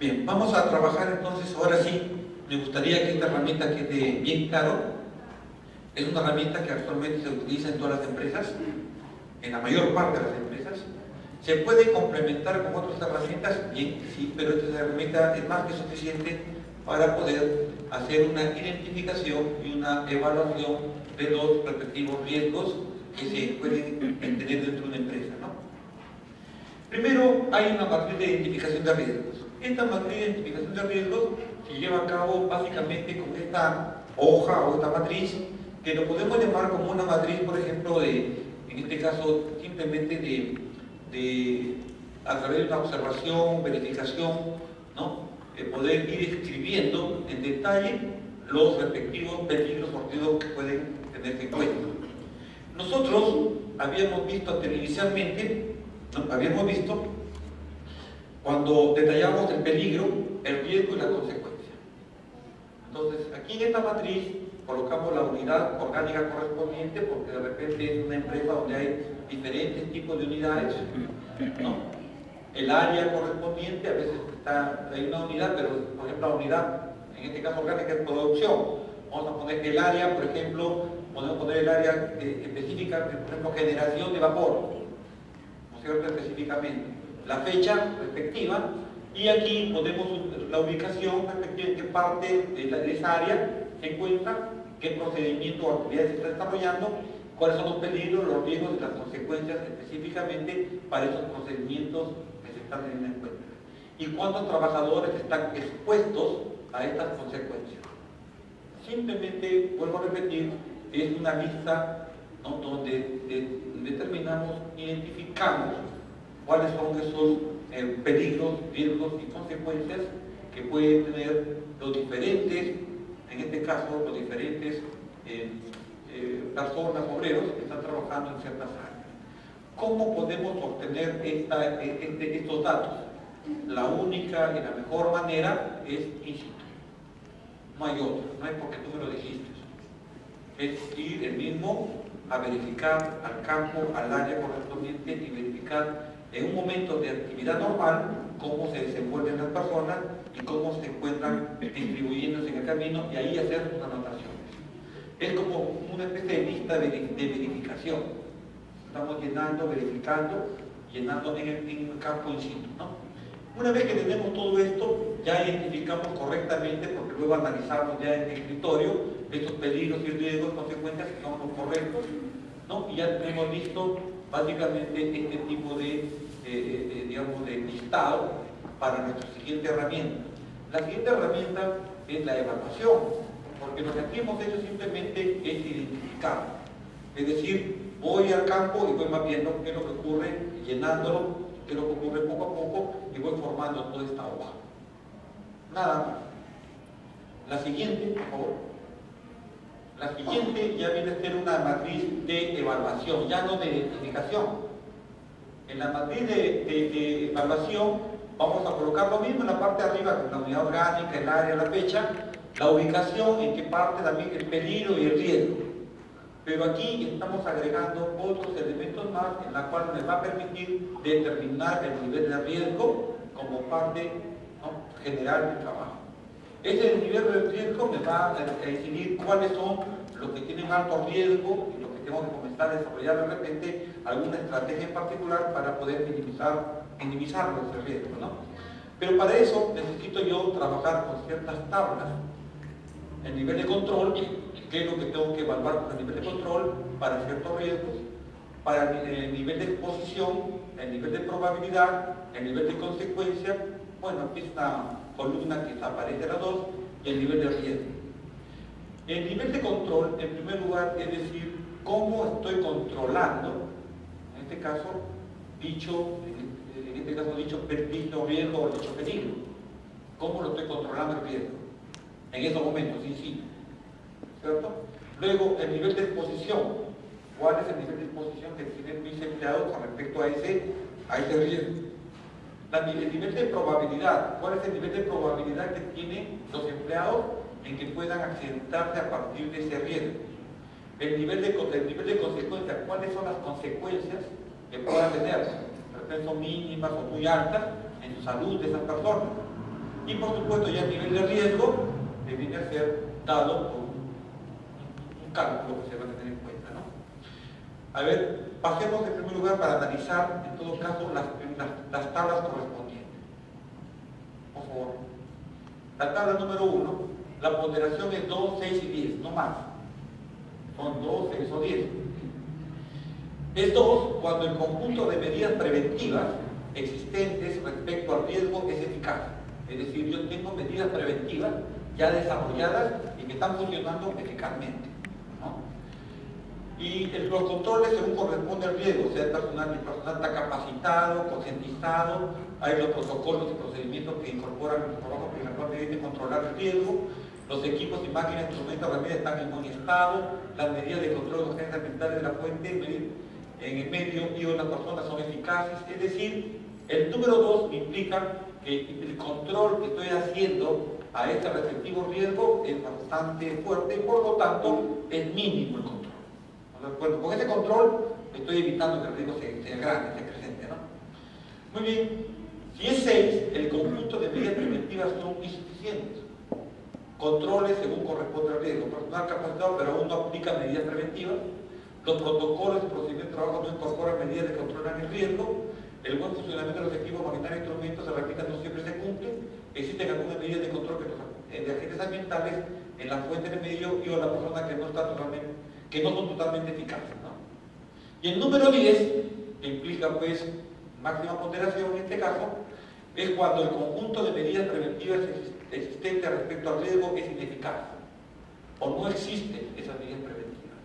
Bien, vamos a trabajar entonces, ahora sí, me gustaría que esta herramienta quede bien claro. Es una herramienta que actualmente se utiliza en todas las empresas, en la mayor parte de las empresas. ¿Se puede complementar con otras herramientas? Bien, sí, pero esta herramienta es más que suficiente para poder hacer una identificación y una evaluación de los respectivos riesgos que se pueden tener dentro de una empresa, ¿no? Primero, hay una matriz de identificación de riesgos. Esta matriz de identificación de riesgos se lleva a cabo básicamente con esta hoja o esta matriz, que lo podemos llamar como una matriz, por ejemplo, en este caso, simplemente a través de una observación, verificación, ¿no? Poder ir escribiendo en detalle los respectivos peligros o riesgos que pueden tenerse en cuenta. Nosotros habíamos visto inicialmente, ¿no? Habíamos visto cuando detallamos el peligro, el riesgo y la consecuencia. Entonces, aquí en esta matriz colocamos la unidad orgánica correspondiente, porque de repente es una empresa donde hay diferentes tipos de unidades, ¿no? El área correspondiente, a veces hay una unidad, pero por ejemplo la unidad, en este caso orgánica, es producción. Vamos a poner el área, por ejemplo, podemos poner el área específica, por ejemplo, generación de vapor, ¿no es cierto? Específicamente. La fecha respectiva, y aquí ponemos la ubicación respectiva en qué parte de esa área se encuentra, qué procedimiento o actividades se está desarrollando, cuáles son los peligros, los riesgos y las consecuencias específicamente para esos procedimientos que se están teniendo en cuenta. Y cuántos trabajadores están expuestos a estas consecuencias. Simplemente, vuelvo a repetir, es una lista, ¿no? Donde determinamos, identificamos cuáles son esos peligros, riesgos y consecuencias que pueden tener los diferentes, en este caso, los diferentes personas, obreros que están trabajando en ciertas áreas. ¿Cómo podemos obtener estos datos? La única y la mejor manera es in situ. No hay otra, no es porque tú me lo dijiste. Es ir el mismo a verificar al campo, al área correspondiente y verificar en un momento de actividad normal cómo se desenvuelven las personas y cómo se encuentran distribuyéndose en el camino, y ahí hacer sus anotaciones. Es como una especie de lista de verificación. Estamos llenando, verificando, llenando en el campo in situ, ¿no? Una vez que tenemos todo esto, ya identificamos correctamente, porque luego analizamos ya en el escritorio estos peligros y riesgos, consecuencias que son los correctos, ¿no? Y ya tenemos listo básicamente este tipo digamos, de listado para nuestra siguiente herramienta. La siguiente herramienta es la evaluación, porque lo que aquí hemos hecho simplemente es identificar. Es decir, voy al campo y voy mapeando qué es lo que ocurre, llenándolo, qué es lo que ocurre poco a poco, y voy formando toda esta hoja. Nada más. La siguiente, por favor. La siguiente ya viene a ser una matriz de evaluación, ya no de identificación. En la matriz de evaluación vamos a colocar lo mismo en la parte de arriba, con la unidad orgánica, el área, la fecha, la ubicación, en qué parte también el peligro y el riesgo. Pero aquí estamos agregando otros elementos más, en la cual me va a permitir determinar el nivel de riesgo como parte, ¿no?, general del trabajo. Ese nivel de riesgo me va a decidir cuáles son los que tienen alto riesgo y los que tengo que comenzar a desarrollar de repente alguna estrategia en particular para poder minimizar ese riesgo, ¿no? Pero para eso necesito yo trabajar con ciertas tablas. El nivel de control, qué es lo que tengo que evaluar con el nivel de control para ciertos riesgos, para el nivel de exposición, el nivel de probabilidad, el nivel de consecuencia. Bueno, aquí está una columna que aparece las dos, y el nivel de riesgo. El nivel de control, en primer lugar, es decir, cómo estoy controlando, en este caso, dicho riesgo o dicho peligro. ¿Cómo lo estoy controlando el riesgo? En esos momentos, sí, ¿cierto? Luego, el nivel de exposición. ¿Cuál es el nivel de exposición que tienen mis empleados con respecto a ese riesgo? El nivel de probabilidad. ¿Cuál es el nivel de probabilidad que tienen los empleados en que puedan accidentarse a partir de ese riesgo? El nivel de consecuencia. ¿Cuáles son las consecuencias que puedan tener? De repente son mínimas o muy altas en su salud de esas personas. Y por supuesto ya el nivel de riesgo viene a ser dado por un cálculo que se va a tener en cuenta, ¿no? A ver, pasemos en primer lugar para analizar en todo caso las tablas correspondientes. Por favor. La tabla número 1, la ponderación es 2, 6 y 10, no más. Son 2, 6 o 10. Es 2 cuando el conjunto de medidas preventivas existentes respecto al riesgo es eficaz. Es decir, yo tengo medidas preventivas ya desarrolladas y que están funcionando eficazmente, ¿no? Y los controles según corresponde al riesgo, o sea, el personal está capacitado, concientizado, hay los protocolos y procedimientos que incorporan el trabajo que deben controlar el riesgo, los equipos y máquinas, instrumentos, herramientas están en buen estado, las medidas de control de urgencia ambiental de la fuente en el medio y o las personas son eficaces. Es decir, el número 2 implica que el control que estoy haciendo a este respectivo riesgo es bastante fuerte y por lo tanto es mínimo el control. Bueno, con ese control estoy evitando que el riesgo sea grande, sea creciente, ¿no? Muy bien, si es 6, el conjunto de medidas preventivas son insuficientes. Controles según corresponde al riesgo, personal capacitado pero aún no aplica medidas preventivas, los protocolos y procedimientos de trabajo no incorporan medidas que controlan el riesgo, el buen funcionamiento de los equipos, maquinaria e instrumentos se repiten, no siempre se cumplen, existen algunas medidas de control de agentes ambientales en la fuente de medio y o la persona que no son totalmente eficaces, ¿no? Y el número 10, que implica pues máxima ponderación en este caso, es cuando el conjunto de medidas preventivas existentes respecto al riesgo es ineficaz o no existen esas medidas preventivas,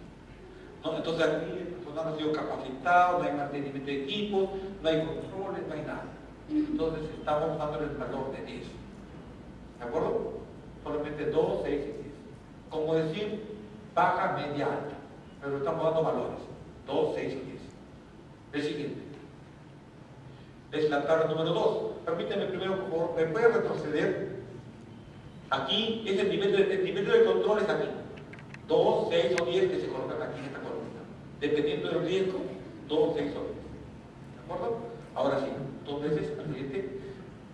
¿no? Entonces aquí el personal no ha sido capacitado, no hay mantenimiento de equipos, no hay controles, no hay nada. Entonces estamos dando el valor de 10. ¿De acuerdo? Solamente 2, 6 y 10. Como decir, baja, media, alta. Pero estamos dando valores. 2, 6 y 10. El siguiente. Es la tabla número 2. Permíteme primero, por favor, ¿me puede retroceder? Aquí es el nivel de control es aquí. 2, 6 o 10 que se colocan aquí en esta columna. Dependiendo del riesgo, 2, 6 o 10. ¿De acuerdo? Ahora sí, 2 veces al siguiente.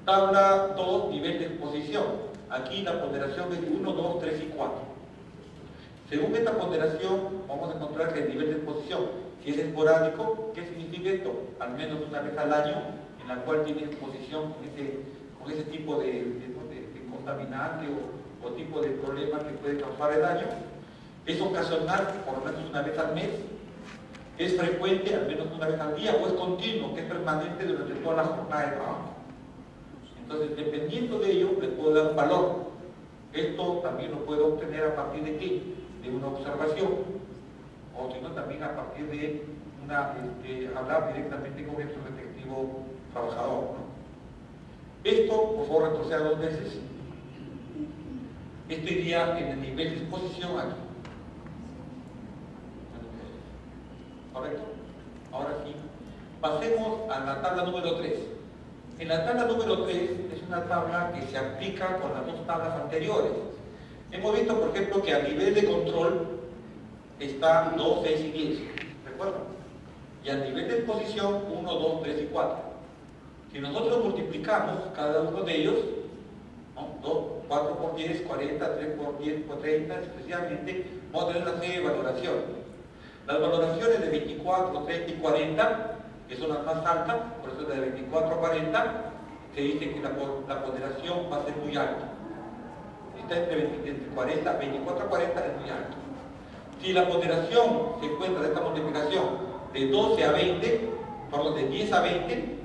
Tabla 2, nivel de exposición. Aquí la ponderación es 1, 2, 3 y 4. Según esta ponderación, vamos a encontrar que el nivel de exposición, si es esporádico, ¿qué significa esto? Al menos una vez al año, en la cual tiene exposición con ese tipo de contaminante o tipo de problema que puede causar el daño. Es ocasional, por lo menos una vez al mes. Es frecuente, al menos una vez al día, o es continuo, que es permanente durante toda la jornada de trabajo. Entonces, dependiendo de ello, le puedo dar un valor. Esto también lo puedo obtener a partir de ¿qué? De una observación, o si no, también a partir de hablar directamente con el respectivo trabajador, ¿no? Esto, por favor, retroceda 2 veces. Esto iría en el nivel de exposición aquí. ¿Correcto? Ahora sí. Pasemos a la tabla número 3. En la tabla número 3 es una tabla que se aplica con las 2 tablas anteriores. Hemos visto, por ejemplo, que a nivel de control está 2, 6 y 10. ¿Recuerdan? Y a nivel de exposición 1, 2, 3 y 4. Si nosotros multiplicamos cada uno de ellos, ¿no? 4 por 10, 40, 3 por 10, por 30, especialmente, vamos a tener una serie de valoraciones. Las valoraciones de 24, 30 y 40, que son las más altas, por eso de 24 a 40, se dice que la ponderación va a ser muy alta. Está entre 24 a 40 es muy alto. Si la ponderación se encuentra de esta multiplicación de 12 a 20, por lo de 10 a 20,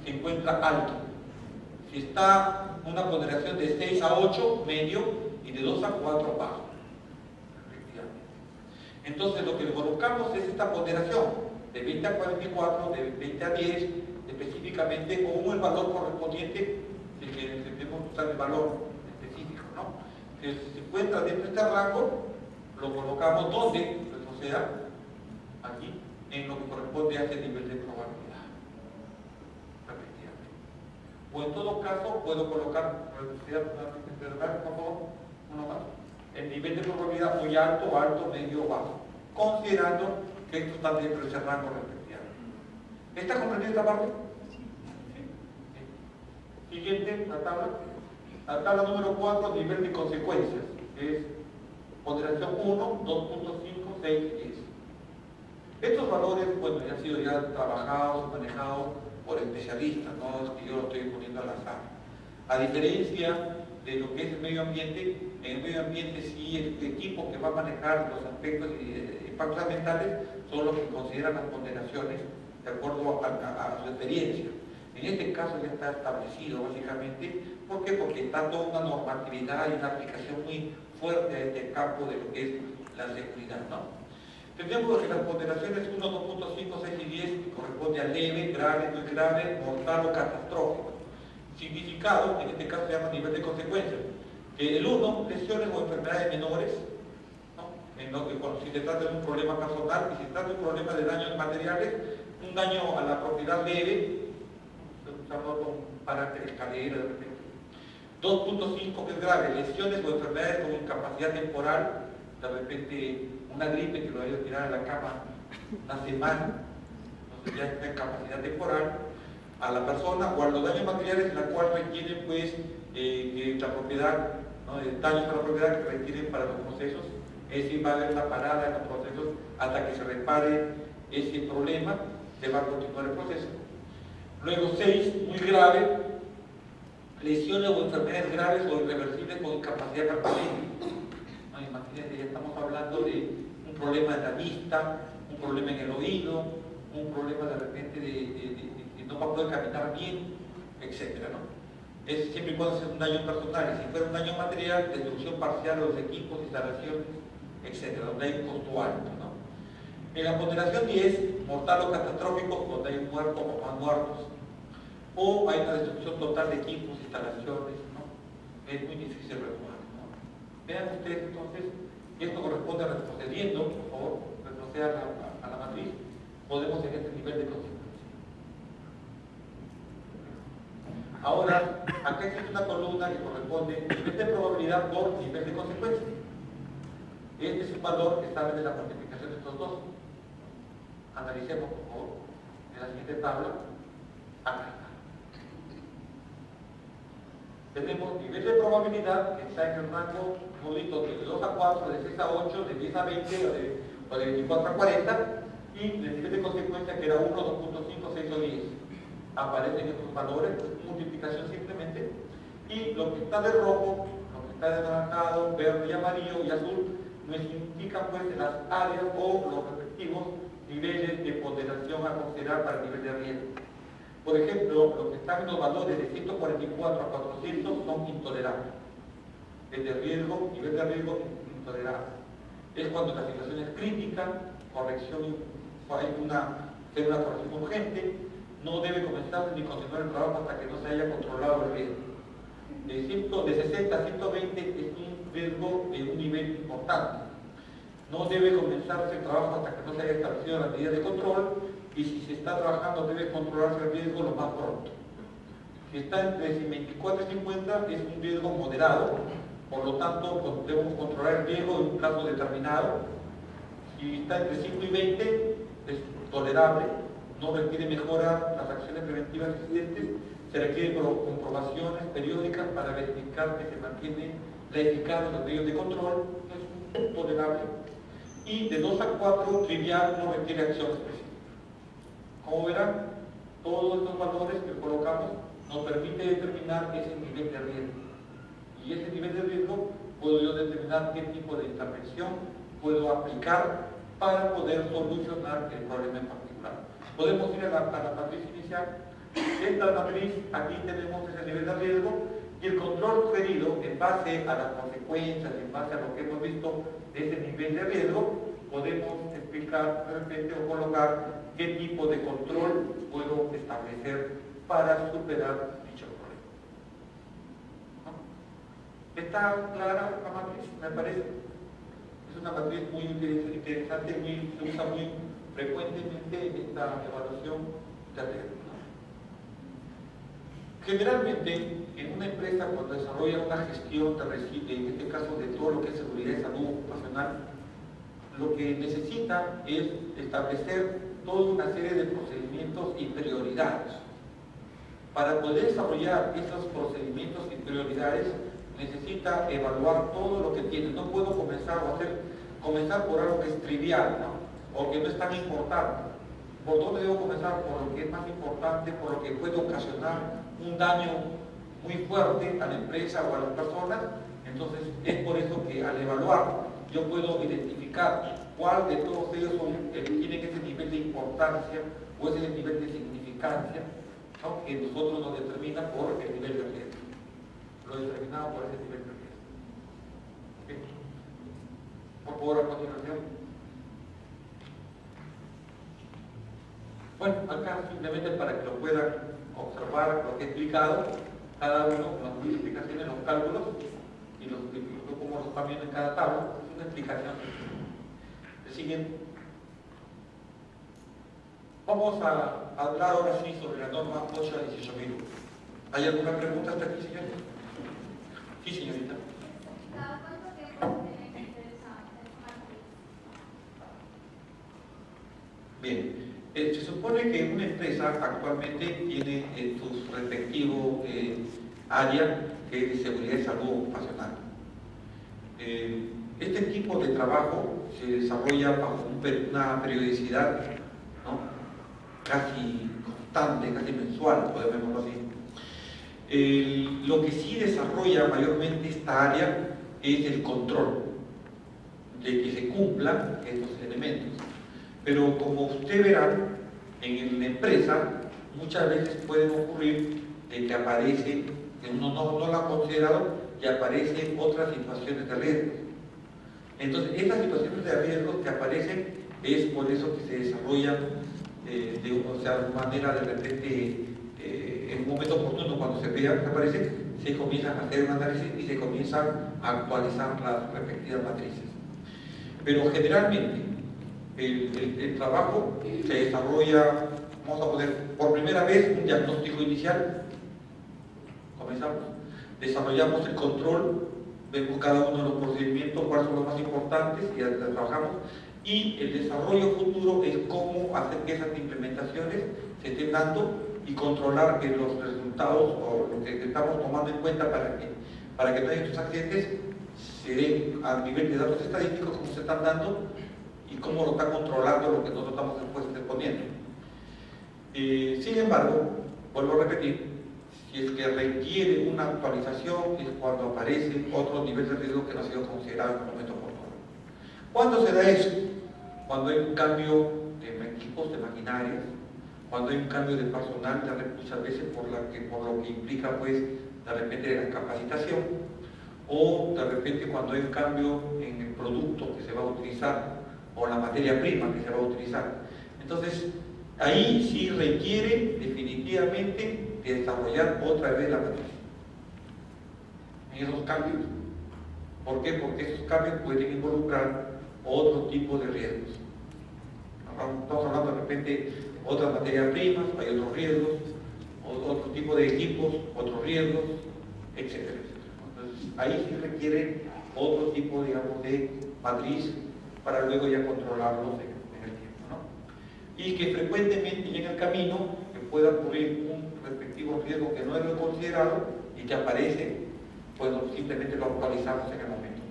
se encuentra alto. Si está una ponderación de 6 a 8, medio, y de 2 a 4, bajo. Entonces lo que le colocamos es esta ponderación de 20 a 44, de 20 a 10, específicamente con el valor correspondiente, si queremos usar el valor específico, ¿no? Que si se encuentra dentro de este rango, lo colocamos donde, pues, o sea, aquí, en lo que corresponde a ese nivel de probabilidad. O en todo caso, puedo colocar, por favor, uno más. El nivel de probabilidad muy alto, alto, medio o bajo, considerando que esto está dentro de ese rango respectivamente. ¿Está comprendida esta parte? Sí. Siguiente, la tabla. La tabla número 4, nivel de consecuencias, es ponderación 1, 2.5, 6 y 10. Estos valores, bueno, ya han sido ya trabajados, manejados por especialistas, no es que yo lo estoy poniendo al azar. A diferencia de lo que es el medio ambiente, en el medio ambiente sí el equipo que va a manejar los aspectos y impactos ambientales son los que consideran las ponderaciones de acuerdo a su experiencia. En este caso ya está establecido básicamente. ¿Por qué? Porque está toda una normatividad y una aplicación muy fuerte a este campo de lo que es la seguridad, ¿no? Tenemos que las ponderaciones 1, 2.5, 6 y 10 corresponde a leve, grave, muy grave, mortal o catastrófico. Significado, en este caso se llama nivel de consecuencia. El 1, lesiones o enfermedades menores, ¿no? En lo que, si se trata de un problema personal y si se trata de un problema de daños materiales, un daño a la propiedad leve, usando con carácter escalera de repente. 2.5, que es grave, lesiones o enfermedades con incapacidad temporal, de repente una gripe que lo haya tirado a la cama una semana, entonces ya está en capacidad temporal a la persona, o a los daños materiales en la cual requieren pues la propiedad, ¿no? Daños a la propiedad que requieren para los procesos, es decir, va a haber una parada en los procesos hasta que se repare ese problema, se va a continuar el proceso. Luego 6, muy grave, lesiones o enfermedades graves o irreversibles con incapacidad permanente. ¿No? Imagínense, ya estamos hablando de un problema en la vista, un problema en el oído, un problema de repente de no va a poder caminar bien, etc., ¿no? Es siempre y cuando sea un daño personal, y si fuera un daño material, destrucción parcial de los equipos, instalaciones, etc., donde hay un costo alto, ¿no? En la ponderación 10, mortal o catastrófico, donde hay muertos o más muertos, o hay una destrucción total de equipos, instalaciones, ¿no? Es muy difícil retomar, ¿no? Vean ustedes entonces, esto corresponde a retrocediendo, por favor, retroceder a la matriz, podemos en este nivel de consecuencia. Ahora, acá existe una columna que corresponde nivel de probabilidad por nivel de consecuencia. Este es un valor que sale de la multiplicación de estos dos. Analicemos, por favor, en la siguiente tabla. Acá está. Tenemos nivel de probabilidad que está en el rango nudito de 2 a 4, de 6 a 8, de 10 a 20 o de 24 a 40, y el nivel de consecuencia que era 1, 2.5, 6 o 10. Aparecen estos valores, multiplicación simplemente, y lo que está de rojo, lo que está de anaranjado, verde y amarillo y azul, nos indican pues las áreas o los respectivos niveles de ponderación a considerar para el nivel de riesgo. Por ejemplo, los que están en los valores de 144 a 400 son intolerables. El de riesgo, nivel de riesgo intolerable. Es cuando la situación es crítica, corrección, hay una corrección urgente, no debe comenzar ni continuar el trabajo hasta que no se haya controlado el riesgo. De 60 a 120 es un riesgo de un nivel importante. No debe comenzarse el trabajo hasta que no se haya establecido las medidas de control, y si se está trabajando debe controlarse el riesgo lo más pronto. Si está entre 24 y 50 es un riesgo moderado, por lo tanto debemos controlar el riesgo en un plazo determinado. Si está entre 5 y 20 es tolerable, no requiere mejorar las acciones preventivas existentes, se requieren comprobaciones periódicas para verificar que se mantiene la eficacia de los medios de control, es tolerable. Y de 2 a 4, trivial, no requiere acción específica. Como verán, todos estos valores que colocamos nos permite determinar ese nivel de riesgo. Y ese nivel de riesgo puedo yo determinar qué tipo de intervención puedo aplicar para poder solucionar el problema en particular. Podemos ir a la matriz inicial. Esta matriz, aquí tenemos ese nivel de riesgo y el control sugerido en base a las consecuencias, en base a lo que hemos visto de ese nivel de riesgo, podemos explicar de repente o colocar qué tipo de control puedo establecer para superar dicho problema. ¿No? ¿Está clara la matriz? Me parece. Es una matriz muy interesante, se usa muy frecuentemente en esta evaluación de riesgo. Generalmente, en una empresa cuando desarrolla una gestión de residuos, en este caso de todo lo que es seguridad y salud ocupacional, lo que necesita es establecer toda una serie de procedimientos y prioridades. Para poder desarrollar esos procedimientos y prioridades, necesita evaluar todo lo que tiene. No puedo comenzar por algo que es trivial, ¿no? O que no es tan importante. ¿Por dónde debo comenzar? Por lo que es más importante, por lo que puede ocasionar un daño muy fuerte a la empresa o a las personas. Entonces, es por eso que al evaluar, yo puedo identificar cuál de todos ellos tienen ese nivel de importancia o ese nivel de significancia, ¿no? Que nosotros nos determina por el nivel de riesgo. Lo determinado por ese nivel de riesgo. ¿Okay? Por favor, a continuación. Bueno, acá simplemente para que lo puedan observar lo que he explicado, cada uno, las multiplicaciones, los cálculos y cómo los están viendo en cada tabla, es una explicación. El siguiente. Vamos a hablar ahora sí sobre la norma OSHA 18001. ¿Hay alguna pregunta hasta aquí, señor? Sí, señorita. ¿Cada cuánto tiempo tiene que ser esa matriz? Bien. Se supone que una empresa actualmente tiene su respectivo área que es de seguridad y salud ocupacional. Este tipo de trabajo se desarrolla bajo una periodicidad, ¿no? Casi constante, casi mensual, podemos verlo así. Lo que sí desarrolla mayormente esta área es el control de que se cumplan estos elementos. Pero como usted verá, en la empresa muchas veces puede ocurrir de que aparece, que uno no lo ha considerado, y aparecen otras situaciones de riesgo. Entonces, estas situaciones de riesgo que aparecen es por eso que se desarrollan de manera de repente, en un momento oportuno, cuando se vea que aparece, se comienzan a hacer un análisis y se comienzan a actualizar las respectivas matrices. Pero generalmente, el trabajo se desarrolla, vamos a poner por primera vez un diagnóstico inicial. Comenzamos, desarrollamos el control, vemos cada uno de los procedimientos, cuáles son los más importantes y trabajamos. Y el desarrollo futuro es cómo hacer que esas implementaciones se estén dando y controlar que los resultados o lo que estamos tomando en cuenta para que no haya estos accidentes se den a nivel de datos estadísticos, cómo se están dando y cómo lo está controlando lo que nosotros estamos después exponiendo. Sin embargo, vuelvo a repetir, si es que requiere una actualización es cuando aparece otro nivel de riesgo que no ha sido considerado en el momento oportuno. ¿Cuándo se da eso? Cuando hay un cambio de equipos, de maquinarias, cuando hay un cambio de personal, muchas veces por lo que implica pues de repente la capacitación, o de repente cuando hay un cambio en el producto que se va a utilizar o la materia prima que se va a utilizar. Entonces, ahí sí requiere definitivamente de desarrollar otra vez la matriz en esos cambios. ¿Por qué? Porque esos cambios pueden involucrar otro tipo de riesgos. Estamos hablando de repente de otras materias primas, hay otros riesgos, otro tipo de equipos, otros riesgos, etc. Entonces, ahí sí requiere otro tipo, digamos, de matriz para luego ya controlarlos en el tiempo, ¿no? Y que frecuentemente en el camino que pueda ocurrir un respectivo riesgo que no es lo considerado y que aparece, pues simplemente lo actualizamos en el momento,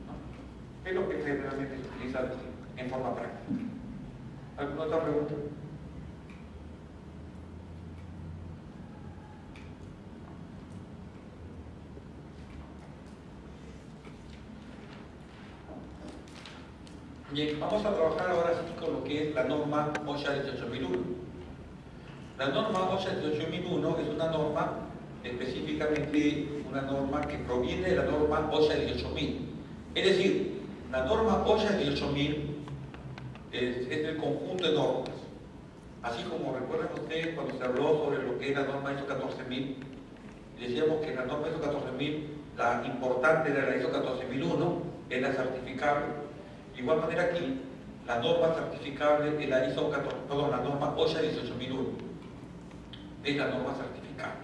¿no? Es lo que generalmente se utiliza en forma práctica. ¿Alguna otra pregunta? Bien, vamos a trabajar ahora sí con lo que es la norma OSHA 18001. La norma OSHA 18001 es una norma, específicamente una norma que proviene de la norma OSHA 18000. Es decir, la norma OSHA 18000 es el conjunto de normas. Así como recuerdan ustedes cuando se habló sobre lo que es la norma ISO 14000, decíamos que la norma ISO 14000, la importante era la ISO 14001, es la certificable. De igual manera aquí, la norma certificable es la la norma OSHA 18001. Es la norma certificable.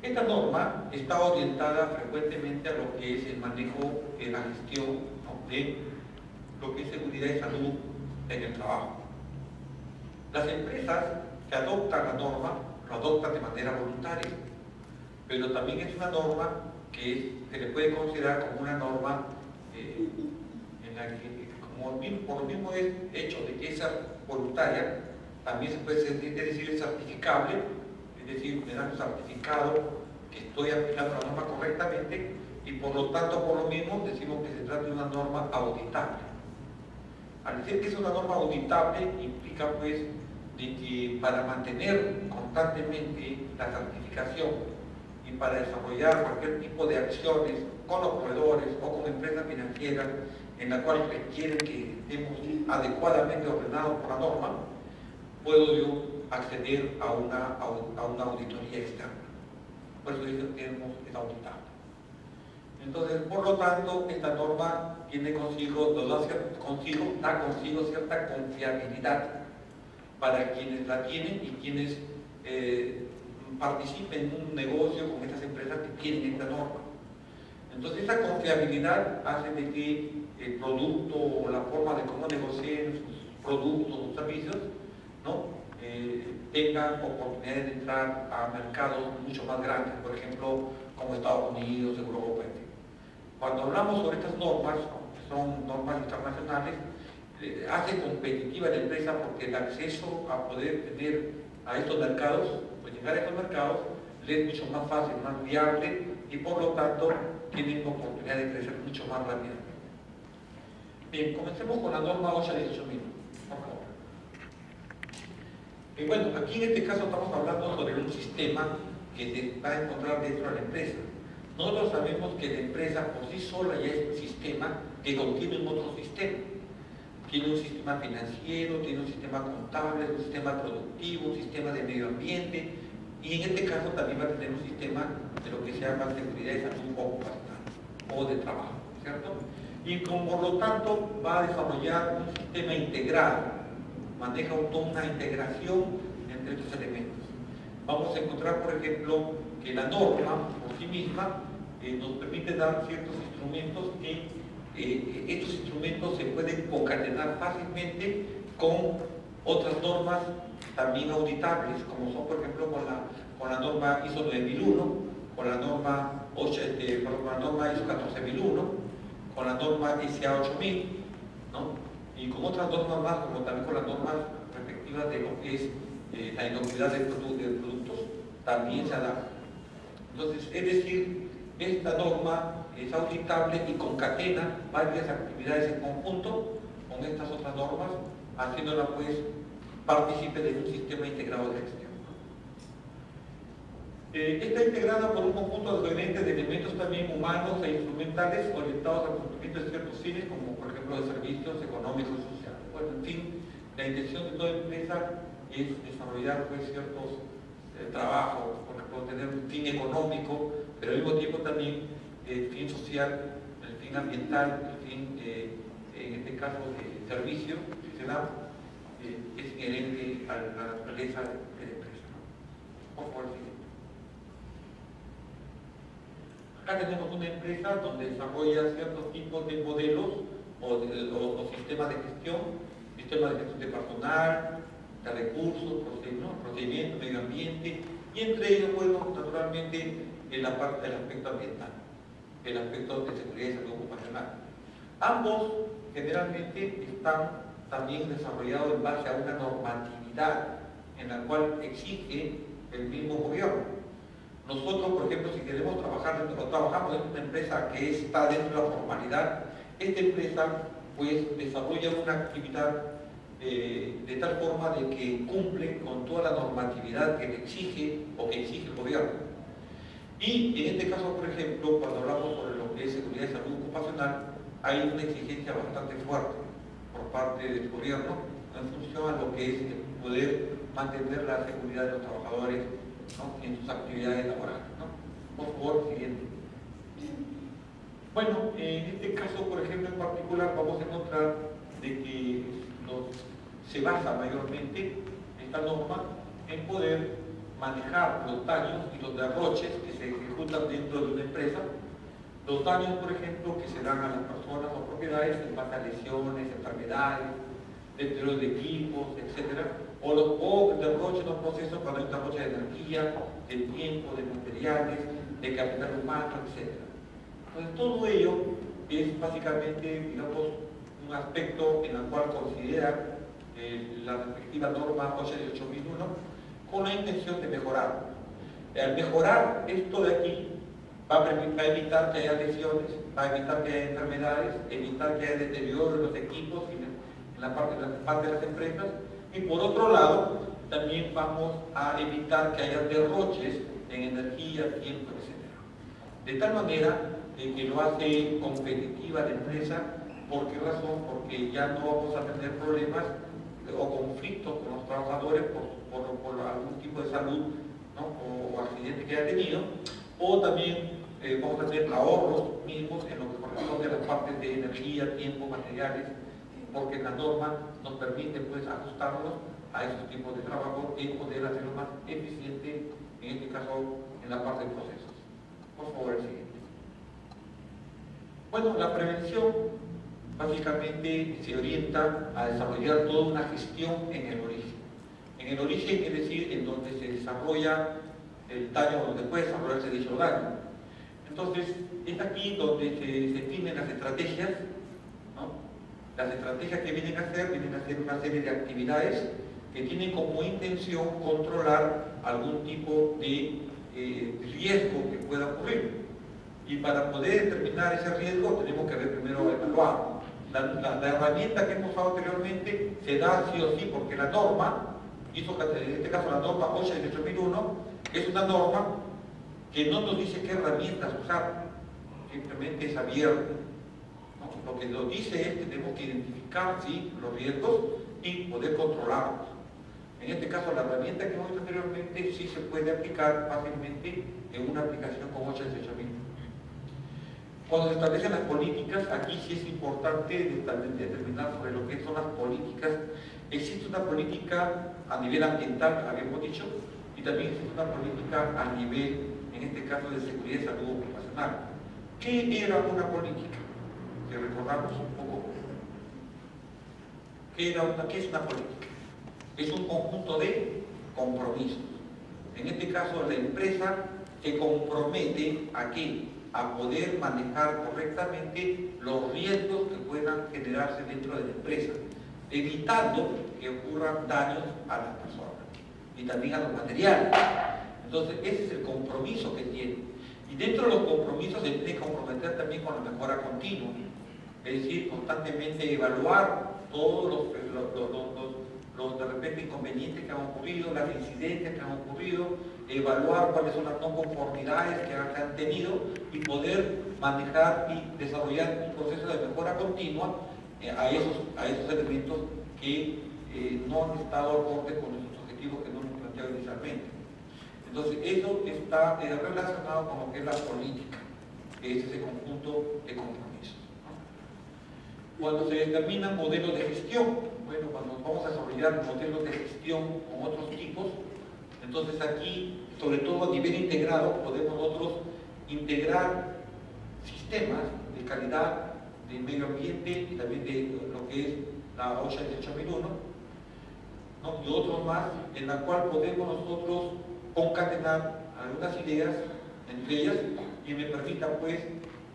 Esta norma está orientada frecuentemente a lo que es el manejo de la gestión, ¿no?, de lo que es seguridad y salud en el trabajo. Las empresas que adoptan la norma lo adoptan de manera voluntaria, pero también es una norma que se le puede considerar como una norma en la que, por lo mismo hecho de que es voluntaria, también se puede decir es certificable, es decir, me dan un certificado que estoy aplicando la norma correctamente, y por lo tanto, por lo mismo, decimos que se trata de una norma auditable. Al decir que es una norma auditable, implica pues de que para mantener constantemente la certificación y para desarrollar cualquier tipo de acciones con los proveedores o con empresas financieras en la cual requieren que estemos adecuadamente ordenados por la norma, puedo yo acceder a una auditoría externa. Por eso dice que es auditable. Entonces, por lo tanto, esta norma tiene da consigo cierta confiabilidad para quienes la tienen y quienes participen en un negocio con estas empresas que tienen esta norma. Entonces, esa confiabilidad hace de que el producto o la forma de cómo negocien sus productos o servicios, ¿no? Tengan oportunidades de entrar a mercados mucho más grandes, por ejemplo, como Estados Unidos, Europa, etc. Cuando hablamos sobre estas normas, que son normas internacionales, hace competitiva la empresa porque el acceso a poder tener a estos mercados, pues llegar a estos mercados, le es mucho más fácil, más viable y por lo tanto tienen oportunidad de crecer mucho más rápidamente. Bien, comencemos con la norma 8.18.000, por favor. Y bueno, aquí en este caso estamos hablando sobre un sistema que se va a encontrar dentro de la empresa. Nosotros sabemos que la empresa por sí sola ya es un sistema que contiene un otro sistema. Tiene un sistema financiero, tiene un sistema contable, un sistema productivo, un sistema de medio ambiente y en este caso también va a tener un sistema de lo que se llama seguridad y salud ocupacional o de trabajo, ¿cierto? Y como por lo tanto va a desarrollar un sistema integrado, maneja toda una integración entre estos elementos. Vamos a encontrar, por ejemplo, que la norma por sí misma nos permite dar ciertos instrumentos que estos instrumentos se pueden concatenar fácilmente con otras normas también auditables, como son, por ejemplo, con la norma ISO 9001, con la norma, con la norma ISO 14001, con la norma ISA 8000, ¿no? Y con otras normas más, como también con las normas respectivas de lo que es la inocuidad de productos, también se adapta. Entonces, es decir, esta norma es auditable y concatena varias actividades en conjunto con estas otras normas, haciéndola pues partícipe de un sistema integrado de gestión. Está integrada por un conjunto diferente de elementos también humanos e instrumentales orientados al cumplimiento de ciertos fines, como por ejemplo de servicios económicos y sociales. Bueno, en fin, la intención de toda empresa es desarrollar pues ciertos trabajos, por ejemplo, tener un fin económico, pero al mismo tiempo también el fin social, el fin ambiental, el fin, en este caso, de servicio que se da, es inherente a la naturaleza de la empresa. Por favor, siguiente. Acá tenemos una empresa donde desarrolla ciertos tipos de modelos o sistemas de gestión de personal, de recursos, procedimientos, medio ambiente, y entre ellos, bueno, naturalmente, la parte del aspecto ambiental, el aspecto de seguridad y salud ocupacional. Ambos generalmente están también desarrollados en base a una normatividad en la cual exige el mismo gobierno. Nosotros, por ejemplo, si queremos trabajamos en una empresa que está dentro de la formalidad, esta empresa pues desarrolla una actividad de tal forma de que cumple con toda la normatividad que le exige o que exige el gobierno. Y en este caso, por ejemplo, cuando hablamos sobre lo que es seguridad y salud ocupacional, hay una exigencia bastante fuerte por parte del gobierno en función a lo que es el poder mantener la seguridad de los trabajadores, ¿no?, en sus actividades laborales, ¿no? Por favor, siguiente. Bueno, en este caso, por ejemplo, en particular, vamos a encontrar de que se basa mayormente esta norma en poder manejar los daños y los derroches que se ejecutan dentro de una empresa, los daños, por ejemplo, que se dan a las personas o propiedades en base a lesiones, enfermedades, deterioro de equipos, etc. o el derroche de un proceso cuando hay un derroche de energía, de tiempo, de materiales, de capital humano, etc. Entonces todo ello es básicamente, digamos, un aspecto en el cual considera la respectiva norma 88001 con la intención de mejorar. Al mejorar esto de aquí, va a evitar que haya lesiones, va a evitar que haya enfermedades, evitar que haya deterioro en los equipos y en la parte de las empresas. Y por otro lado, también vamos a evitar que haya derroches en energía, tiempo, etc. De tal manera que lo hace competitiva la empresa. ¿Por qué razón? Porque ya no vamos a tener problemas o conflictos con los trabajadores por algún tipo de salud, ¿no? o accidente que haya tenido, o también vamos a tener ahorros mismos en lo que corresponde a las partes de energía, tiempo, materiales, porque la norma nos permite pues ajustarnos a esos tipos de trabajo y poder hacerlo más eficiente, en este caso en la parte de procesos. Por favor, el siguiente. Bueno, la prevención básicamente se orienta a desarrollar toda una gestión en el origen. En el origen, es decir, en donde se desarrolla el daño, donde puede desarrollarse dicho daño. Entonces, es aquí donde se definen las estrategias, ¿no? Las estrategias que vienen a ser una serie de actividades que tienen como intención controlar algún tipo de riesgo que pueda ocurrir. Y para poder determinar ese riesgo tenemos que ver primero evaluar. La herramienta que hemos usado anteriormente se da sí o sí porque la norma, en este caso la norma 88001, es una norma que no nos dice qué herramientas usar, simplemente es abierta, ¿no? Lo que nos dice es que tenemos que identificar ¿sí? los riesgos y poder controlarlos. En este caso la herramienta que hemos visto anteriormente sí se puede aplicar fácilmente en una aplicación con 88001. Cuando se establecen las políticas, aquí sí es importante determinar sobre lo que son las políticas. Existe una política a nivel ambiental, habíamos dicho, y también existe una política a nivel, en este caso, de seguridad y salud ocupacional. ¿Qué era una política? Si recordamos un poco. ¿Qué es una política? Es un conjunto de compromisos. En este caso, la empresa se compromete a ¿qué? A poder manejar correctamente los riesgos que puedan generarse dentro de la empresa, evitando que ocurran daños a las personas y también a los materiales. Entonces, ese es el compromiso que tiene. Y dentro de los compromisos se tiene que comprometer también con la mejora continua, es decir, constantemente evaluar todos los de repente inconvenientes que han ocurrido, las incidencias que han ocurrido, evaluar cuáles son las no conformidades que han tenido y poder manejar y desarrollar un proceso de mejora continua a esos elementos que no han estado acorde con nuestros objetivos que no hemos planteado inicialmente. Entonces, eso está relacionado con lo que es la política, que es ese conjunto de compromisos. Cuando se determinan modelos de gestión, bueno, cuando vamos a desarrollar modelos de gestión con otros tipos, entonces aquí, sobre todo a nivel integrado, podemos nosotros integrar sistemas de calidad, de medio ambiente y también de lo que es la 88001, ¿no? Y otros más, en la cual podemos nosotros concatenar algunas ideas, entre ellas, que me permitan pues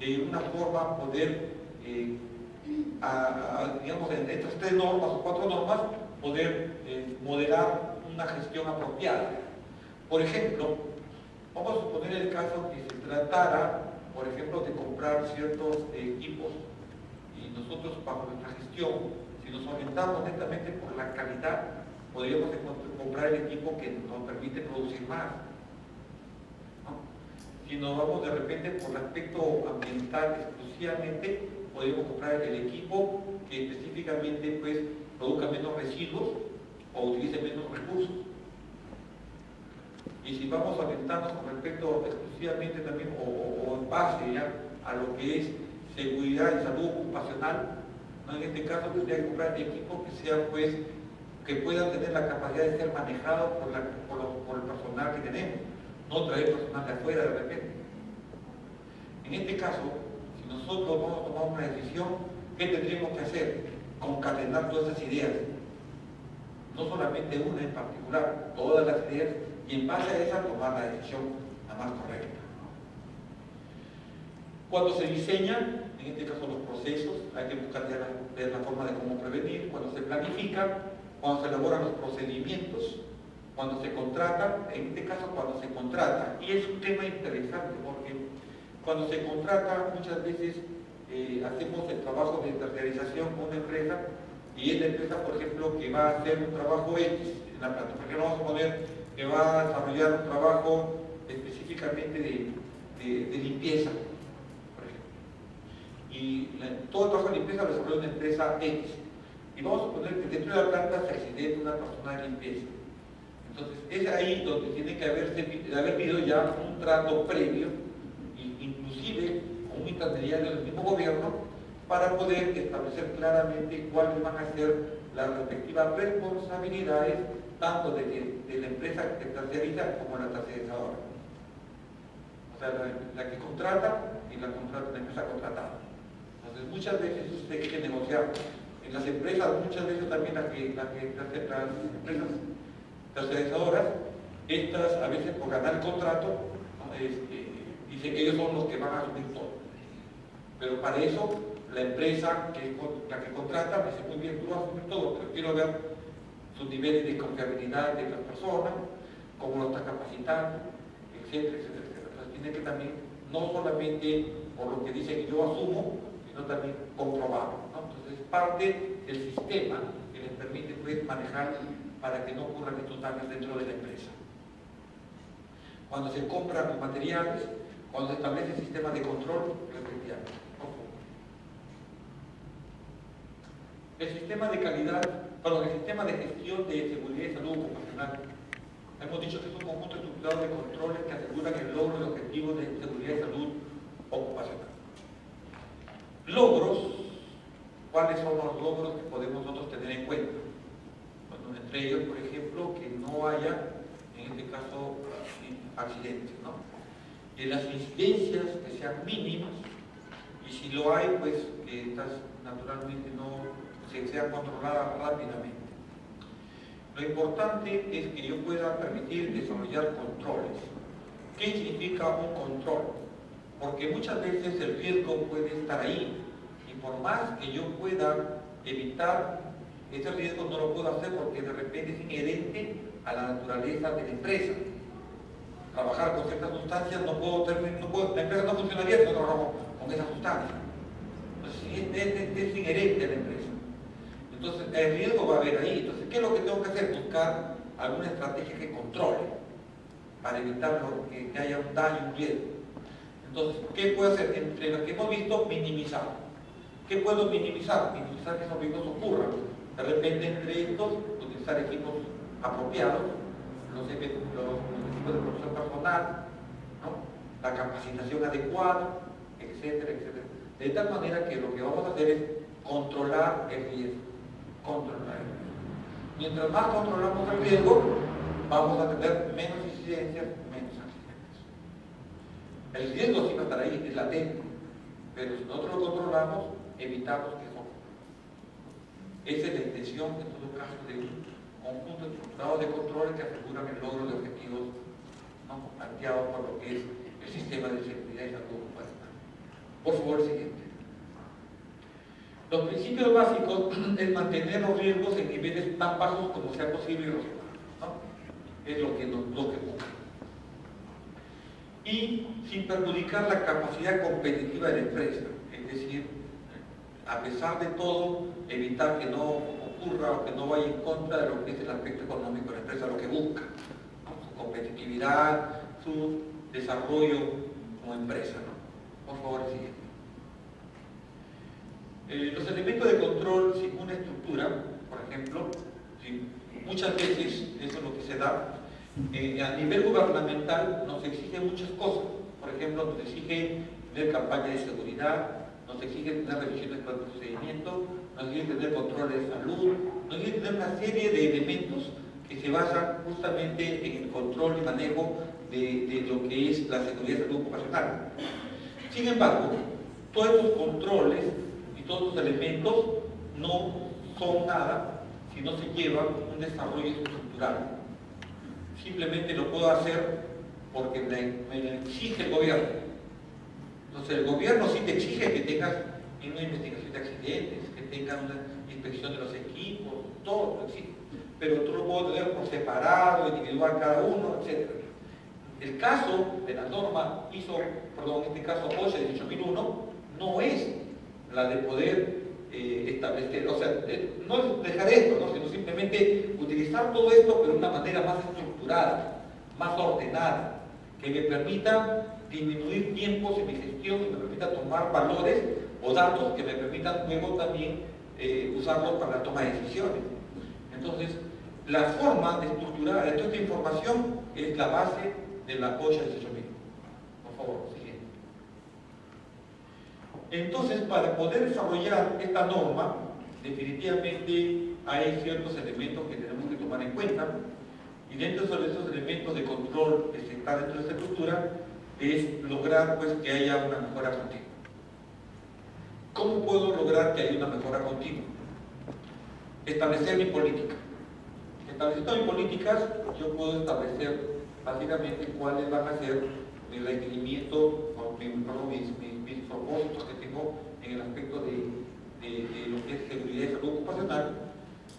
de una forma poder digamos, en estas 3 normas o 4 normas, poder modelar una gestión apropiada. Por ejemplo, vamos a suponer el caso que se tratara, por ejemplo, de comprar ciertos equipos y nosotros bajo nuestra gestión, si nos orientamos netamente por la calidad, podríamos comprar el equipo que nos permite producir más, ¿no? Si nos vamos de repente por el aspecto ambiental exclusivamente, podemos comprar el equipo que específicamente pues, produzca menos residuos o utilice menos recursos. Y si vamos a orientarnos con respecto exclusivamente también o en base ya a lo que es seguridad y salud ocupacional, ¿no? En este caso tendría que comprar equipos que sean pues que puedan tener la capacidad de ser manejados por el personal que tenemos, no traer personal de afuera de repente. En este caso, si nosotros vamos a tomar una decisión, ¿qué tendríamos que hacer? Concatenar todas esas ideas. no solamente una en particular, todas las ideas, y en base a esa tomar la decisión la más correcta. Cuando se diseña, en este caso los procesos, hay que buscar ver la forma de cómo prevenir. Cuando se planifica, cuando se elaboran los procedimientos, cuando se contrata, en este caso cuando se contrata, y es un tema interesante porque cuando se contrata muchas veces hacemos el trabajo de tercerización con una empresa y es la empresa, por ejemplo, que va a hacer un trabajo X en la planta, porque no vamos a poner que va a desarrollar un trabajo específicamente de limpieza, por ejemplo. Y todo el trabajo de limpieza lo desarrolla una empresa X. Y vamos a poner que dentro de la planta se accidente una persona de limpieza. Entonces, es ahí donde tiene que haber habido ya un trato previo, inclusive con un intermediario del mismo gobierno, para poder establecer claramente cuáles van a ser las respectivas responsabilidades, tanto de la empresa que terceriza como la tercerizadora. O sea, la que contrata y la empresa contratada. Entonces, muchas veces usted tiene que negociar. En las empresas, muchas veces también las empresas tercerizadoras, estas a veces por ganar el contrato, ¿no? Dicen que ellos son los que van a asumir todo. Pero para eso, la empresa que es la que contrata me dice, muy bien, tú vas a asumir todo, pero quiero ver sus niveles de confiabilidad de las personas, cómo lo está capacitando, etcétera, etcétera, etcétera. Entonces tiene que también, no solamente por lo que dice que yo asumo, sino también comprobarlo, ¿no? Entonces es parte del sistema que les permite pues, manejar para que no ocurran estos daños dentro de la empresa. Cuando se compran los materiales, cuando se establece sistemas de control, respectivamente. El sistema de calidad, perdón, el sistema de gestión de seguridad y salud ocupacional. Hemos dicho que es un conjunto estructurado de controles que aseguran el logro de objetivos de seguridad y salud ocupacional. Logros, ¿cuáles son los logros que podemos nosotros tener en cuenta? Bueno, entre ellos, por ejemplo, que no haya, en este caso, accidentes, ¿no? Que las incidencias que sean mínimas, y si lo hay, pues que estas naturalmente no sean controladas rápidamente. Lo importante es que yo pueda permitir desarrollar controles. ¿Qué significa un control? Porque muchas veces el riesgo puede estar ahí, y por más que yo pueda evitar ese riesgo, no lo puedo hacer porque de repente es inherente a la naturaleza de la empresa. Trabajar con ciertas sustancias la empresa no funcionaría si no trabajamos con esa sustancia. Entonces es inherente a la empresa. Entonces el riesgo va a haber ahí. Entonces, ¿qué es lo que tengo que hacer? Buscar alguna estrategia que controle para evitar que haya un daño, un riesgo. Entonces, ¿qué puedo hacer? Entre las que hemos visto, minimizar. ¿Qué puedo minimizar? Minimizar que esos riesgos ocurran. De repente, entre estos, utilizar equipos apropiados, los equipos de protección personal, ¿no? La capacitación adecuada, etcétera, etcétera. De tal manera que lo que vamos a hacer es controlar el riesgo. Controlar el riesgo. Mientras más controlamos el riesgo, vamos a tener menos incidencias, menos accidentes. El riesgo sí va a estar ahí, es latente, pero si nosotros lo controlamos, evitamos que eso ocurra. Esa es la intención, en todo caso, de un conjunto estructurado de controles que aseguran el logro de objetivos, ¿no?, planteados por lo que es el sistema de seguridad y salud ocupacional. Por favor, siguiente. Los principios básicos es mantener los riesgos en niveles tan bajos como sea posible y razonables, ¿no? Es lo que busca. Y sin perjudicar la capacidad competitiva de la empresa, es decir, a pesar de todo, evitar que no ocurra o que no vaya en contra de lo que es el aspecto económico de la empresa, lo que busca, ¿no? Su competitividad, su desarrollo como empresa, ¿no? Por favor, siguiente. Los elementos de control sin una estructura, por ejemplo, muchas veces eso es lo que se da. A nivel gubernamental nos exige muchas cosas. Por ejemplo, nos exige tener campañas de seguridad, nos exige tener revisiones de procedimiento, nos exige tener controles de salud, nos exige tener una serie de elementos que se basan justamente en el control y manejo de lo que es la seguridad y salud ocupacional. Sin embargo, todos estos controles y todos estos elementos no son nada si no se lleva un desarrollo estructural. Simplemente lo puedo hacer porque me lo exige el gobierno. Entonces el gobierno sí te exige que tengas una investigación de accidentes, que tengas una inspección de los equipos, todo lo exige. Pero tú lo puedes tener por separado, individual cada uno, etc. El caso de la norma en este caso OSHA 18001, no es la de poder establecer, o sea, no es dejar esto, ¿no? Sino simplemente utilizar todo esto, pero de una manera más estructurada, más ordenada, que me permita disminuir tiempos en mi gestión y me permita tomar valores o datos que me permitan luego también usarlos para la toma de decisiones. Entonces, la forma de estructurar toda esta información es la base de la OSHA 18000. Por favor, siguiente. Entonces, para poder desarrollar esta norma, definitivamente hay ciertos elementos que tenemos que tomar en cuenta, y dentro de esos elementos de control que se está dentro de esta estructura es lograr pues, que haya una mejora continua. ¿Cómo puedo lograr que haya una mejora continua? Establecer mi política. Estableciendo mis políticas, yo puedo establecer básicamente cuáles van a ser mis requerimientos, mis propósitos que tengo en el aspecto de lo que es seguridad y salud ocupacional,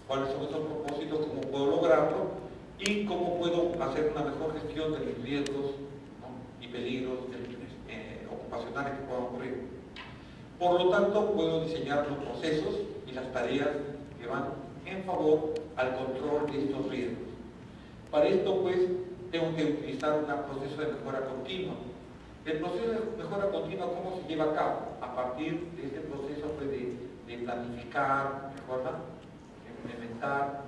cuáles son esos propósitos, cómo puedo lograrlo y cómo puedo hacer una mejor gestión de los riesgos, ¿no? y peligros ocupacionales que puedan ocurrir. Por lo tanto, puedo diseñar los procesos y las tareas que van en favor al control de estos riesgos. Para esto, pues, tengo que utilizar un proceso de mejora continua. El proceso de mejora continua, ¿cómo se lleva a cabo? A partir de este proceso pues, de planificar, ¿recuerdan? Implementar,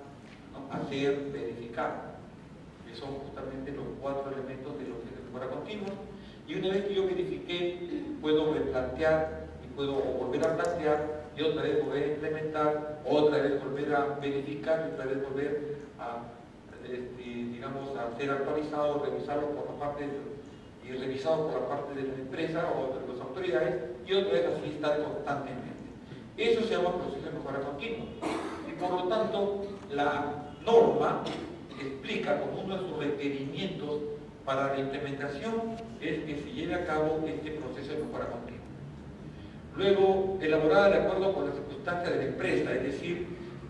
¿no? Hacer, verificar, que son justamente los 4 elementos de lo que es mejora continua. Y una vez que yo verifiqué, puedo replantear y puedo volver a plantear y otra vez volver a implementar, otra vez volver a verificar y otra vez volver a, digamos, a ser actualizado, revisado por la parte y revisado por la parte de la empresa o de las autoridades y otra vez así estar constantemente. Eso se llama proceso de mejora continua. Y por lo tanto, la norma explica como uno de sus requerimientos para la implementación es que se lleve a cabo este proceso de mejora continua. Luego, elaborada de acuerdo con las circunstancias de la empresa, es decir,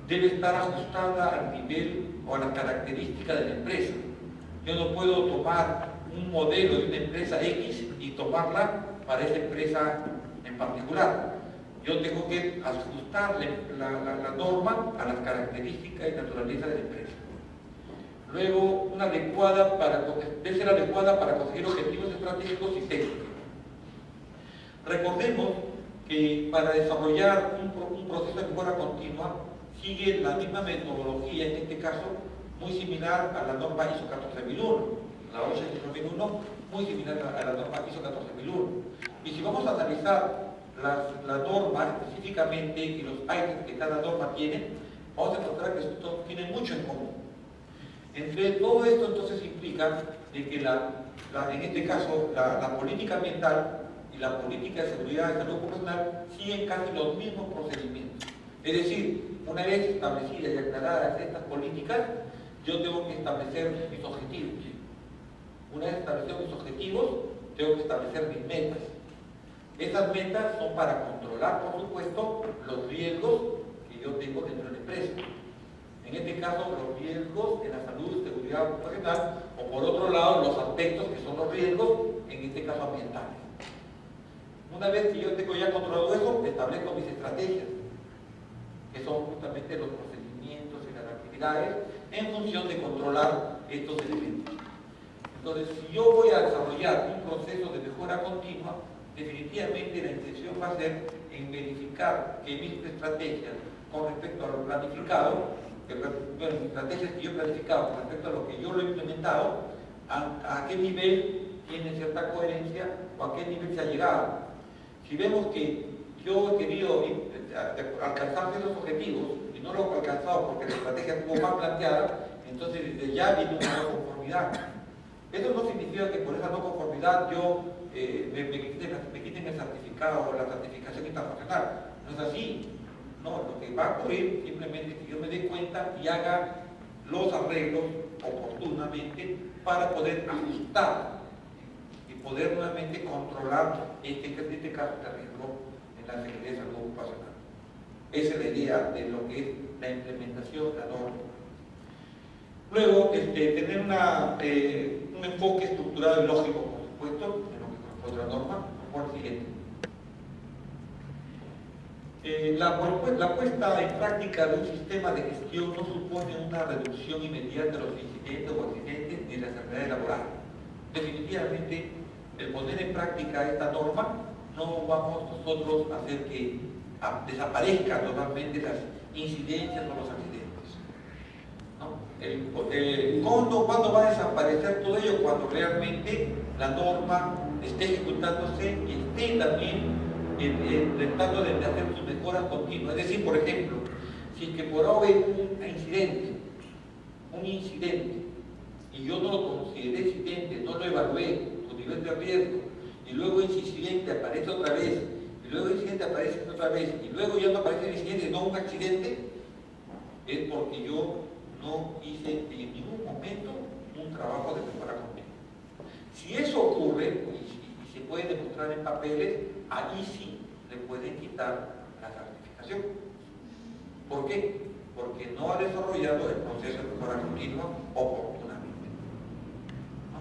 debe estar ajustada al nivel o a la característica de la empresa. Yo no puedo tomar un modelo de una empresa X y tomarla para esa empresa en particular. Yo tengo que ajustarle la norma a las características y naturaleza de la empresa. Luego, debe ser adecuada para conseguir objetivos estratégicos y técnicos. Recordemos que para desarrollar un proceso de mejora continua sigue la misma metodología, en este caso muy similar a la norma ISO 14001, la OSHA 14001 muy similar a la norma ISO 14001. Y si vamos a analizar las normas específicamente y los ítems que cada norma tiene, vamos a encontrar que esto tiene mucho en común. Entre todo esto entonces implica de que en este caso la política ambiental y la política de seguridad y salud ocupacional siguen casi los mismos procedimientos. Es decir, una vez establecidas y aclaradas estas políticas, yo tengo que establecer mis objetivos. Una vez establecidos mis objetivos, tengo que establecer mis metas. Estas metas son para controlar, por supuesto, los riesgos que yo tengo dentro de la empresa. En este caso, los riesgos en la salud y seguridad ocupacional, o por otro lado, los aspectos que son los riesgos, en este caso ambientales. Una vez que yo tengo ya controlado eso, establezco mis estrategias, que son justamente los procedimientos y las actividades en función de controlar estos elementos. Entonces, si yo voy a desarrollar un proceso de mejora continua, definitivamente la intención va a ser en verificar que mis estrategias con respecto a lo planificado, mis estrategias que yo he planificado con respecto a lo que yo lo he implementado, a qué nivel tiene cierta coherencia o a qué nivel se ha llegado. Si vemos que yo he querido alcanzar esos objetivos y no lo he alcanzado porque la estrategia estuvo mal planteada, entonces desde ya viene una no conformidad. Eso no significa que por esa no conformidad yo me quiten el certificado o la certificación internacional. No es así. No, lo que va a ocurrir simplemente es que yo me dé cuenta y haga los arreglos oportunamente para poder ajustar y poder nuevamente controlar este caso de riesgo en la Secretaría de Salud Ocupacional. Esa es la idea de lo que es la implementación de la norma. Luego, tener un enfoque estructurado y lógico, por supuesto, en lo que corresponde a la norma, por el siguiente. La puesta en práctica de un sistema de gestión no supone una reducción inmediata de los incidentes o accidentes ni de las enfermedades laborales. Definitivamente, el poner en práctica esta norma, no vamos nosotros a hacer que desaparezcan totalmente las incidencias o los accidentes, ¿no? ¿Cuándo va a desaparecer todo ello? Cuando realmente la norma esté ejecutándose y esté también tratando de hacer sus mejoras continuas. Es decir, por ejemplo, si es que por ahora hay un incidente, y yo no lo consideré incidente, no lo evalué, su nivel de riesgo, y luego ese incidente aparece otra vez, y luego el incidente aparece otra vez, y luego ya no aparece el incidente, no un accidente, es porque yo no hice en ningún momento un trabajo de mejora continua. Si eso ocurre, y se puede demostrar en papeles, allí sí le pueden quitar la certificación. ¿Por qué? Porque no ha desarrollado el proceso de mejora continua oportunamente. ¿No?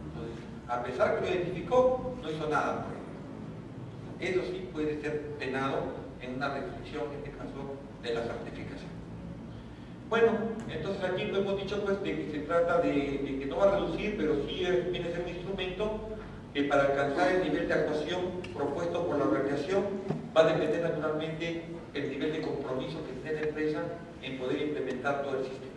Entonces, a pesar que lo identificó, no hizo nada por ello. Eso sí puede ser penado en una reflexión, en este caso, de la certificación. Bueno, entonces aquí lo hemos dicho pues de que se trata de que no va a reducir, pero sí viene a ser un instrumento que para alcanzar el nivel de actuación propuesto por la organización va a depender naturalmente el nivel de compromiso que tiene la empresa en poder implementar todo el sistema.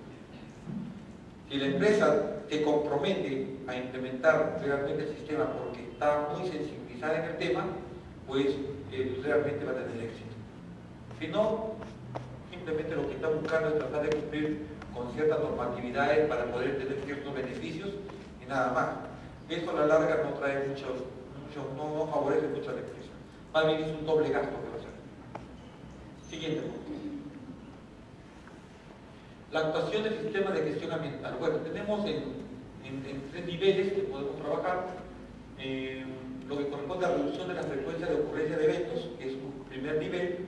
Si la empresa se compromete a implementar realmente el sistema porque está muy sensibilizada en el tema, pues realmente va a tener éxito. Si no, simplemente lo que está buscando es tratar de cumplir con ciertas normatividades para poder tener ciertos beneficios y nada más. Eso a la larga no trae no favorece mucho a la empresa. Más bien es un doble gasto que va a hacer. Siguiente punto. La actuación del sistema de gestión ambiental. Bueno, tenemos en 3 niveles que podemos trabajar. Lo que corresponde a la reducción de la frecuencia de ocurrencia de eventos, que es un primer nivel,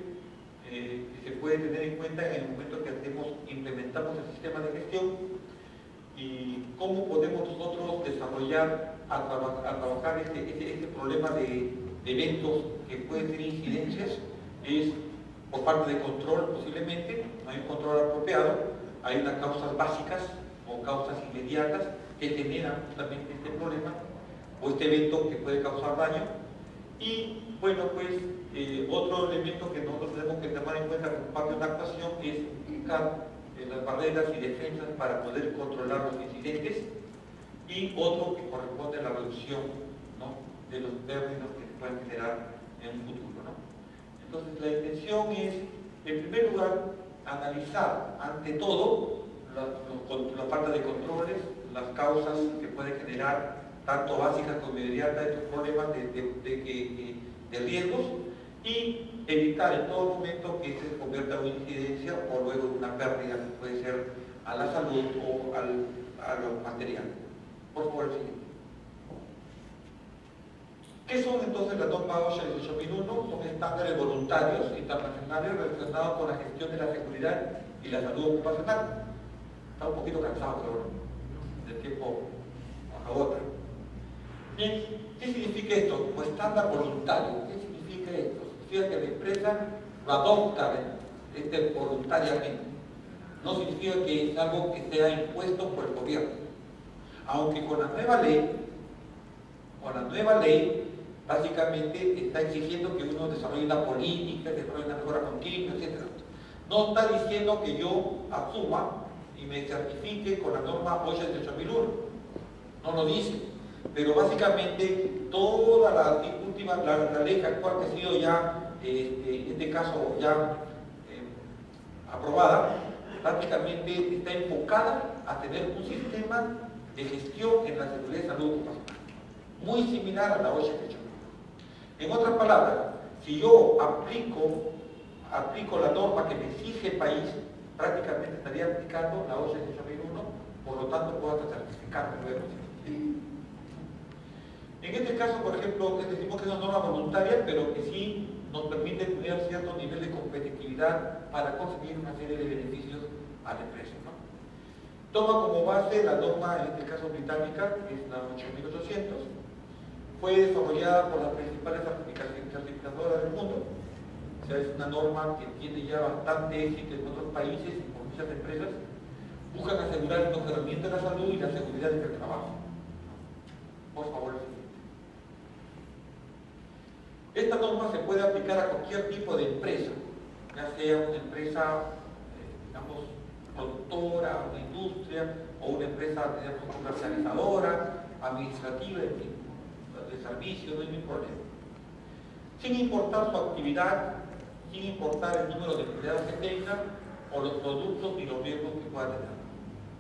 que se puede tener en cuenta en el momento que implementamos el sistema de gestión, y cómo podemos nosotros desarrollar a trabajar este problema de eventos que pueden ser incidencias. Es por parte de control posiblemente, no hay un control apropiado, hay unas causas básicas o causas inmediatas que generan justamente este problema o este evento que puede causar daño. Y bueno, pues otro elemento que nosotros tenemos que tomar en cuenta como parte de una actuación es identificar las barreras y defensas para poder controlar los incidentes, y otro que corresponde a la reducción, ¿no?, de los términos que se pueden generar en un futuro, ¿no? Entonces la intención es, en primer lugar, analizar ante todo la falta de controles, las causas que pueden generar tanto básicas como inmediatas estos problemas de riesgos, y evitar en todo momento que se convierta en una incidencia o luego en una pérdida que puede ser a la salud o a lo material. Por favor, el siguiente. ¿Qué son entonces las normas OSHA 18001? Son estándares voluntarios internacionales relacionados con la gestión de la seguridad y la salud ocupacional. Está un poquito cansado, pero el tiempo nos agota. Bien, ¿qué significa esto? Como estándar voluntario. ¿Qué significa esto? Significa que la empresa lo adopta voluntariamente. No significa que es algo que sea impuesto por el gobierno. Aunque con la nueva ley, básicamente está exigiendo que uno desarrolle una política, desarrolle una mejora continua, etc. No está diciendo que yo asuma y me certifique con la norma OSHA 18001. No lo dice. Pero básicamente toda la ley actual que ha sido ya, en este caso ya aprobada, prácticamente está enfocada a tener un sistema de gestión en la seguridad y salud ocupacional, muy similar a la OSHA 18001. En otras palabras, si yo aplico aplico la norma que me exige el país, prácticamente estaría aplicando la OCDE 16001, por lo tanto puedo hasta certificarme luego. En este caso, por ejemplo, decimos que es una norma voluntaria, pero que sí nos permite tener cierto nivel de competitividad para conseguir una serie de beneficios a la empresa, ¿no? Toma como base la norma, en este caso británica, que es la 8800, fue desarrollada por las principales certificadoras del mundo. O sea, es una norma que tiene ya bastante éxito en otros países y por muchas empresas. Buscan asegurar el mejoramiento de la salud y la seguridad en el trabajo. Por favor, el siguiente. Esta norma se puede aplicar a cualquier tipo de empresa, ya sea una empresa, digamos, productora, una industria, o una empresa, digamos, comercializadora, administrativa, en fin, de servicio, no hay ningún problema. Sin importar su actividad, sin importar el número de empleados que tenga, o los productos y los riesgos que pueda tener.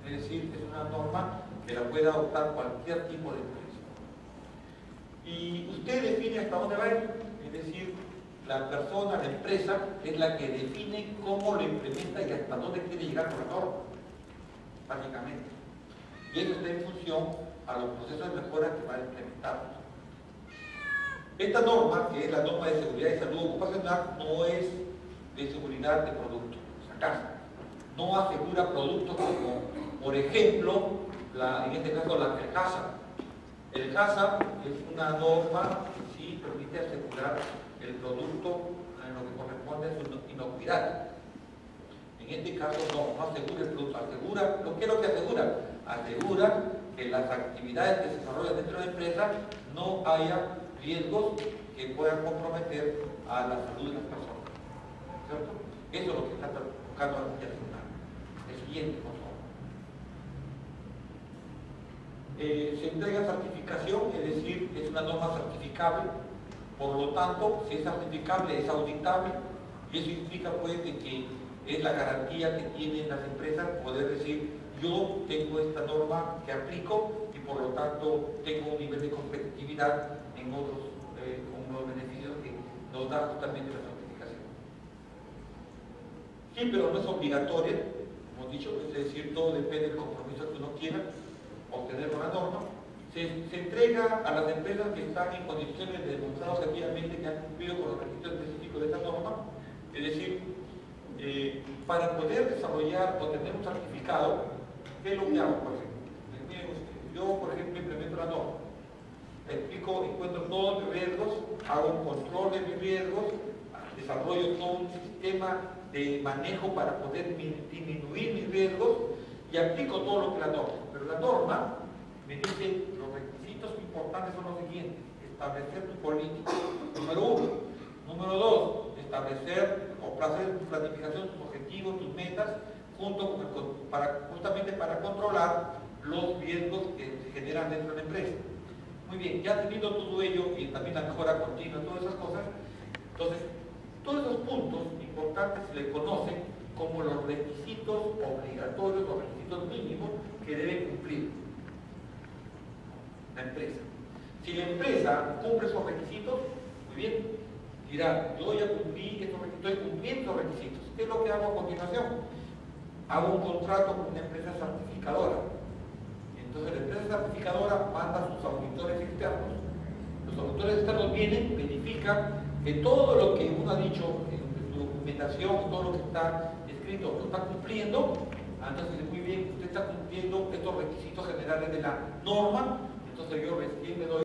Es decir, es una norma que la puede adoptar cualquier tipo de empresa. Y usted define hasta dónde va a ir, es decir, la persona, la empresa, es la que define cómo lo implementa y hasta dónde quiere llegar con la norma, básicamente. Y eso está en función a los procesos de mejora que va a implementar. Esta norma, que es la norma de seguridad y salud ocupacional, no es de seguridad de productos, o sea, no asegura productos como, por ejemplo, en este caso el CASA. El CASA es una norma que sí permite asegurar el producto en lo que corresponde a su inocuidad. En este caso no asegura el producto, asegura, ¿qué es lo que asegura? Asegura que las actividades que se desarrollan dentro de la empresa no haya riesgos que puedan comprometer a la salud de las personas, ¿cierto? Eso es lo que está buscando asegurar. El siguiente, por favor. Se entrega certificación, es decir, es una norma certificable, por lo tanto, si es certificable, es auditable, y eso implica pues de que es la garantía que tienen las empresas poder decir, yo tengo esta norma que aplico y por lo tanto tengo un nivel de competitividad en otros con los beneficios que nos da justamente la certificación. Sí, pero no es obligatoria, como he dicho, es decir, todo depende del compromiso que uno quiera obtener una norma. Se entrega a las empresas que están en condiciones de demostrar objetivamente que han cumplido con los requisitos específicos de esta norma, es decir, para poder desarrollar o tener un certificado, ¿qué es lo que hago, por ejemplo? Yo, por ejemplo, implemento la norma, explico, encuentro todos mis riesgos, hago un control de mis riesgos, desarrollo todo un sistema de manejo para poder disminuir mis riesgos y aplico todo lo que la norma. Pero la norma me dice los requisitos importantes son los siguientes: establecer tu política, número 1. Número 2, establecer o hacer tu planificación, tus objetivos, tus metas, justamente para controlar los riesgos que se generan dentro de la empresa. Muy bien, ya teniendo todo ello y también la mejora continua, todas esas cosas, entonces, todos esos puntos importantes se le conocen como los requisitos obligatorios o requisitos mínimos que debe cumplir la empresa. Si la empresa cumple esos requisitos, muy bien, dirá, yo ya cumplí estos requisitos, estoy cumpliendo esos requisitos. ¿Qué es lo que hago a continuación? Hago un contrato con una empresa certificadora. Entonces la empresa certificadora manda a sus auditores externos. Los auditores externos vienen, verifican que todo lo que uno ha dicho en su documentación, todo lo que está escrito, lo está cumpliendo. Entonces, muy bien, usted está cumpliendo estos requisitos generales de la norma. Entonces yo recién le doy